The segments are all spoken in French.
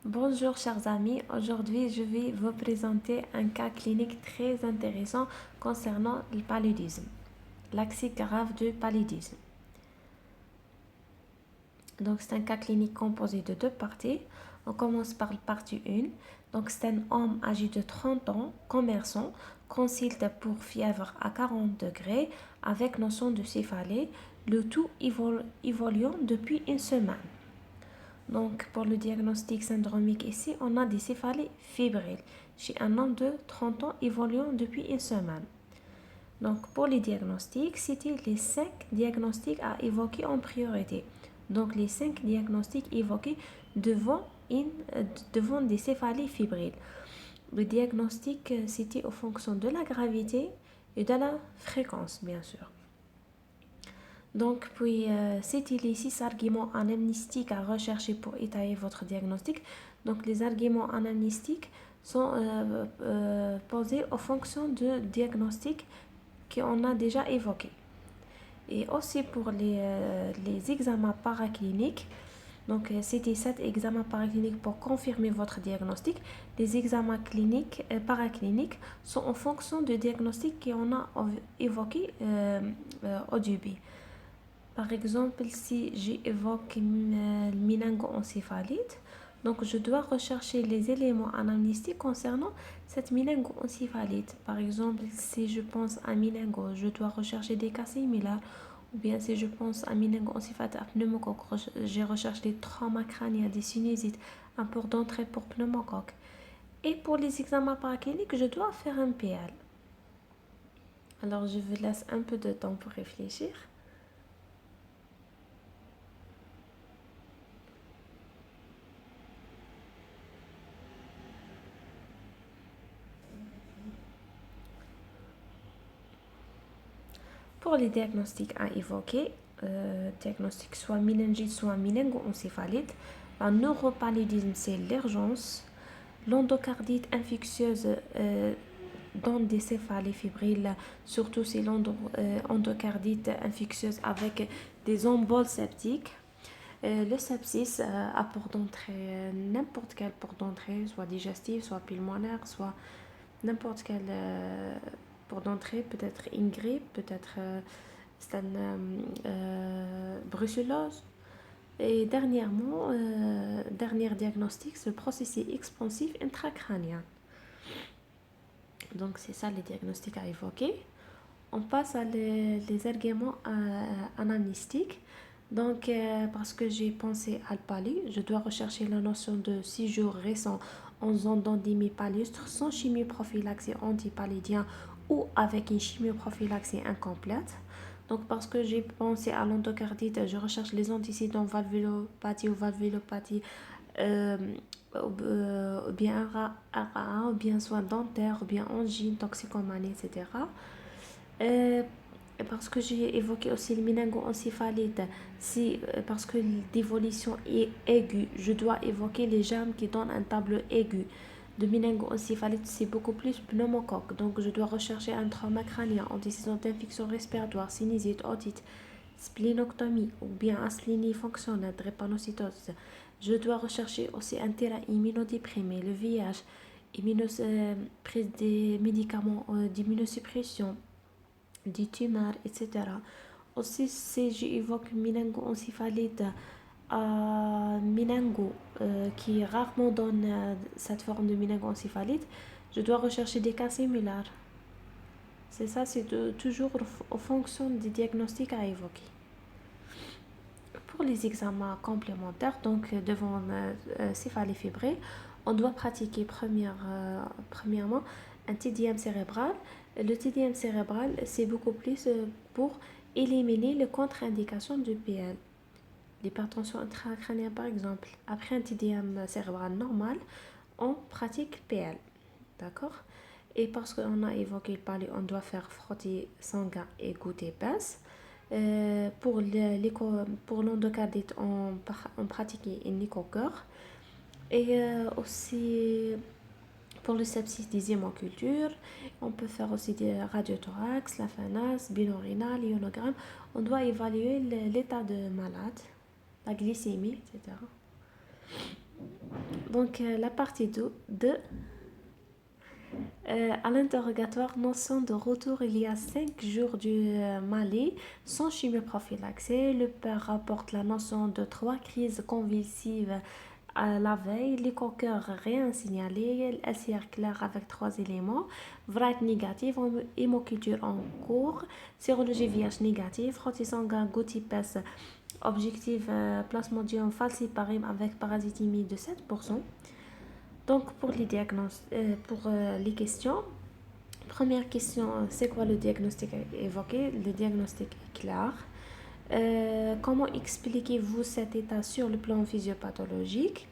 Bonjour chers amis, aujourd'hui je vais vous présenter un cas clinique très intéressant concernant le paludisme, l'accès grave du paludisme. Donc c'est un cas clinique composé de deux parties. On commence par la partie 1. Donc c'est un homme âgé de 30 ans, commerçant, consulte pour fièvre à 40 degrés avec notion de céphalée, le tout évoluant depuis une semaine. Donc, pour le diagnostic syndromique ici, on a des céphalées fébriles chez un homme de 30 ans évoluant depuis une semaine. Donc, pour les diagnostics, c'était les 5 diagnostics à évoquer en priorité. Donc, les 5 diagnostics évoqués devant des céphalées fébriles. Le diagnostic, c'était en fonction de la gravité et de la fréquence, bien sûr. Donc, puis, c'était les 6 arguments anamnéstiques à rechercher pour étayer votre diagnostic. Donc, les arguments anamnéstiques sont posés en fonction du diagnostic qu'on a déjà évoqué. Et aussi pour les examens paracliniques, donc c'était 7 examens paracliniques pour confirmer votre diagnostic. Les examens cliniques, paracliniques sont en fonction du diagnostic qu'on a évoqué au début. Par exemple, si j'évoque le méningoencéphalite, donc je dois rechercher les éléments anamnéstiques concernant cette méningoencéphalite. Par exemple, si je pense à méningo, je dois rechercher des cas similaires. Ou bien si je pense à méningoencéphalite à pneumocoque, je recherche des traumas crâniens, des sinusites, un port d'entrée pour pneumocoque. Et pour les examens paracliniques, je dois faire un PL. Alors, je vous laisse un peu de temps pour réfléchir. Pour les diagnostics à évoquer, diagnostic soit méningite, soit méningoencéphalite, la neuropaludisme, c'est l'urgence. L'endocardite infectieuse donne des céphalées fébriles, surtout c'est l'endocardite infectieuse avec des emboles septiques. Le sepsis à port d'entrée, n'importe quelle porte d'entrée, soit digestive, soit pulmonaire, soit n'importe quelle porte d'entrée, peut-être une grippe, peut-être c'est un brucellose. Et dernièrement, dernier diagnostic, c'est le processus expansif intracrânien. Donc c'est ça les diagnostics à évoquer. On passe à les arguments anamnéstiques. Donc, parce que j'ai pensé à le palu, je dois rechercher la notion de séjour récent en zone d'endémie palustre sans chimioprophylaxie antipaludien ou avec une chimioprophylaxie incomplète. Donc, parce que j'ai pensé à l'endocardite, je recherche les antécédents valvulopathie ou valvulopathie, euh, ou bien RA, ou bien soins dentaires, ou bien angine, toxicomanie, etc. Euh, Parce que j'ai évoqué aussi le méningoencéphalite, si, parce que l'évolution est aiguë, je dois évoquer les germes qui donnent un tableau aigu. De méningoencéphalite, c'est beaucoup plus pneumocoque, donc je dois rechercher un trauma crânien, antécédent d'infection respiratoire, sinusite, otite, splénoctomie ou bien asplénie fonctionnelle, drépanocytose. Je dois rechercher aussi un terrain immunodéprimé, le VIH, prise des médicaments d'immunosuppression, des tumeurs, etc. Aussi, si j'évoque méningoencéphalite méningo, qui rarement donne cette forme de méningoencéphalite, je dois rechercher des cas similaires. C'est ça, c'est toujours en fonction des diagnostics à évoquer. Pour les examens complémentaires, donc devant céphalée fébrée, on doit pratiquer premièrement un TDM cérébral. Le TDM cérébral, c'est beaucoup plus pour éliminer les contre-indications du PL. L'hypertension intracrânienne, par exemple. Après un TDM cérébral normal, on pratique PL. D'accord? Et parce qu'on a évoqué le palais, on doit faire frottis sanguin et goutte épaisse. Pour l'endocardite, on pratique une écho-cœur. Et aussi, pour le sepsis des hémocultures, on peut faire aussi des radiothorax, la FNAS, bilan rénal, ionogramme. On doit évaluer l'état de malade, la glycémie, etc. Donc, la partie 2. À l'interrogatoire, notion de retour il y a 5 jours du Mali, sans chimioprophylaxie. Le père rapporte la notion de 3 crises convulsives à la veille, l'éco-cœur rien signalé, LCR clair avec 3 éléments, VRAC négatif, hémoculture en cours, sérologie VIH négative, frottis sanguin goutte objectif plasmodium falciparum avec parasitémie de 7%. Donc pour les questions, première question, c'est quoi le diagnostic évoqué? Le diagnostic est clair. Comment expliquez-vous cet état sur le plan physiopathologique?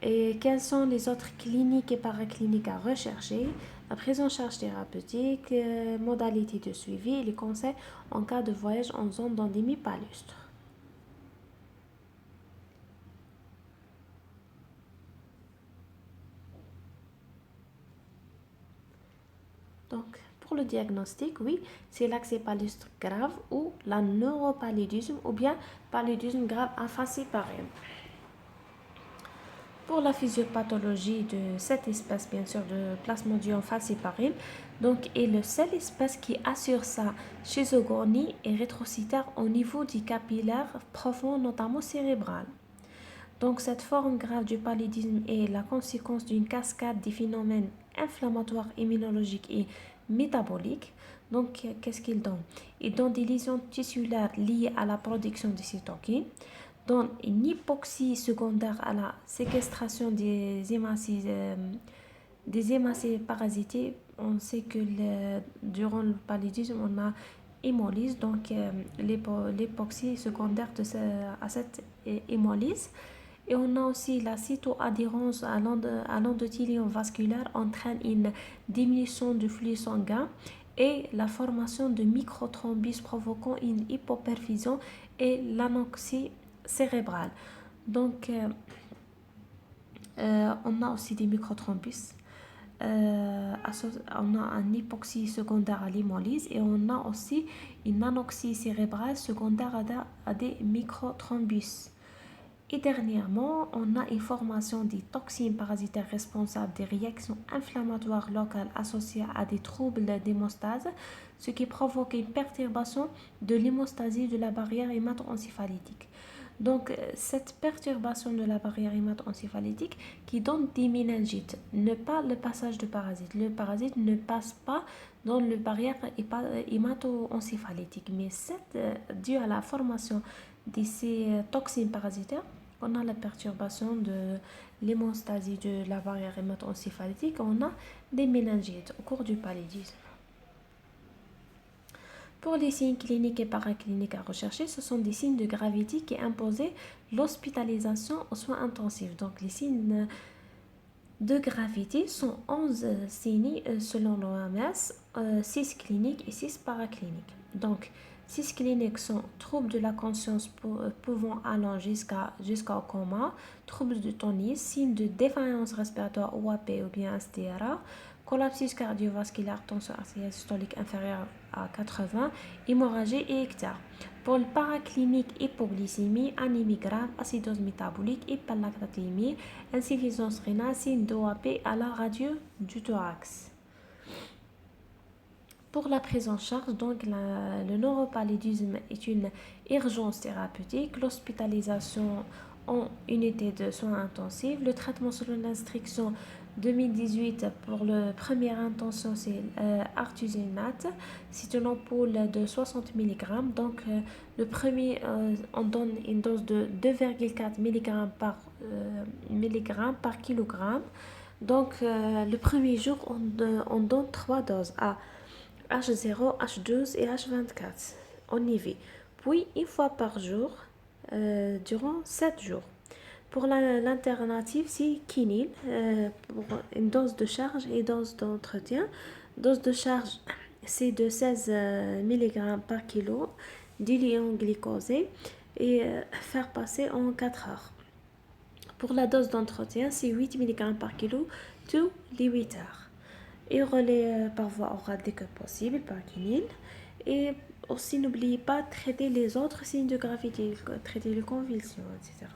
Et quelles sont les autres cliniques et paracliniques à rechercher? La prise en charge thérapeutique, modalités de suivi et les conseils en cas de voyage en zone d'endémie palustre. Donc, pour le diagnostic, oui, c'est l'accès palustre grave ou la neuropaludisme ou bien paludisme grave aphasie pareil. Pour la physiopathologie de cette espèce, bien sûr, de Plasmodium falciparum, donc est le seul espèce qui assure sa schizogonie et rétrocytaire au niveau du capillaire profond, notamment cérébral. Donc cette forme grave du paludisme est la conséquence d'une cascade des phénomènes inflammatoires, immunologiques et métaboliques. Donc qu'est-ce qu'il donne? Il donne des lésions tissulaires liées à la production de cytokines, donne une hypoxie secondaire à la séquestration des hémacées parasitées. On sait que durant le paludisme, on a hémolyse, donc l'époxy secondaire à cette hémolyse. Et on a aussi la cytoadhérence à l'endothélium vasculaire entraîne une diminution du flux sanguin et la formation de microthrombus provoquant une hypoperfusion et l'anoxie cérébrale. Donc, on a aussi des microthrombus. On a un hypoxie secondaire à l'hémolyse et on a aussi une anoxie cérébrale secondaire à des microthrombus. Et dernièrement, on a une formation des toxines parasitaires responsables des réactions inflammatoires locales associées à des troubles d'hémostase, ce qui provoque une perturbation de l'hémostasie de la barrière hémato-encéphalétique. Donc, cette perturbation de la barrière hémato-encéphalétique qui donne des méningites, ne pas le passage de parasites. Le parasite ne passe pas dans la barrière hémato-encéphalétique, mais c'est dû à la formation de ces toxines parasitaires. On a la perturbation de l'hémostasie de la barrière hémato-encéphalétique, on a des méningites au cours du paludisme. Pour les signes cliniques et paracliniques à rechercher, ce sont des signes de gravité qui imposent l'hospitalisation aux soins intensifs. Donc les signes de gravité sont 11 signes selon l'OMS, 6 cliniques et 6 paracliniques. Donc 6 cliniques sont troubles de la conscience pouvant allant jusqu'au coma, troubles de tonus, signes de défaillance respiratoire OAP ou bien STRA, collapsus cardiovasculaire, tension artérielle systolique inférieure à 80, hémorragie et ictère. Pour le paraclinique, hypoglycémie, anémie grave, acidose métabolique, hyperlactatémie, insuffisance rénale, signe d'OAP à la radio du thorax. Pour la prise en charge, donc le neuropaludisme est une urgence thérapeutique, l'hospitalisation en unité de soins intensifs, le traitement selon l'instruction 2018 pour la première intention c'est artesunate, c'est une ampoule de 60 mg, donc le premier on donne une dose de 2,4 mg par kilogramme, donc le premier jour on donne 3 doses à H0, H12 et H24 en IV, puis une fois par jour durant 7 jours. Pour l'alternative, c'est quinine pour une dose de charge et dose d'entretien. Dose de charge, c'est de 16 mg par kilo diluant glycosé et faire passer en 4 heures. Pour la dose d'entretien, c'est 8 mg par kilo tous les 8 heures. Et relais par voie orale dès que possible, par quinine. Et aussi, n'oubliez pas de traiter les autres signes de gravité, traiter les convulsions, etc.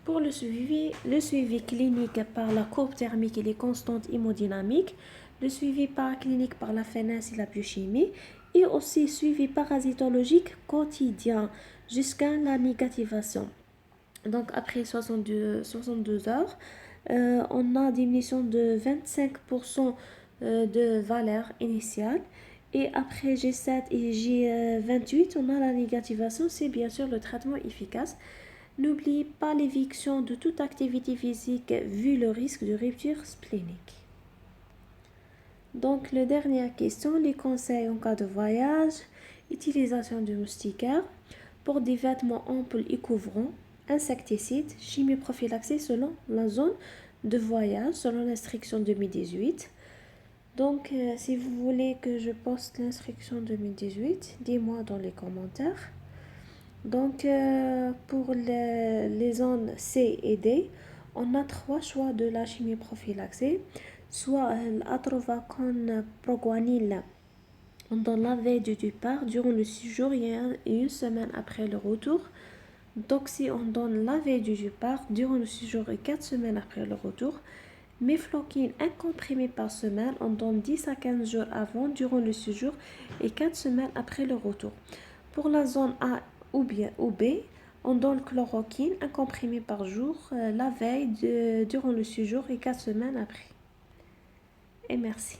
Pour le suivi clinique par la courbe thermique et les constantes hémodynamiques, le suivi paraclinique par la FNS et la biochimie, et aussi suivi parasitologique quotidien jusqu'à la négativation. Donc après 62 heures, on a diminution de 25% de valeur initiale. Et après G7 et J28, on a la négativation, c'est bien sûr le traitement efficace. N'oublie pas l'éviction de toute activité physique vu le risque de rupture splénique. Donc, la dernière question, les conseils en cas de voyage, utilisation de moustiquaires pour des vêtements amples et couvrants, insecticides, chimie prophylaxée selon la zone de voyage, selon l'instruction 2018. Donc, si vous voulez que je poste l'instruction 2018, dis-moi dans les commentaires. Donc, pour les zones C et D, on a trois choix de la chimie prophylaxée. Soit l'atrovacone proguanil, on donne la veille du départ, durant le séjour et une semaine après le retour. Doxy, on donne la veille du départ, durant le séjour et 4 semaines après le retour. Mefloquine, un comprimé par semaine, on donne 10 à 15 jours avant, durant le séjour et 4 semaines après le retour. Pour la zone A ou B, on donne chloroquine, un comprimé par jour, la veille durant le séjour et 4 semaines après. Et merci.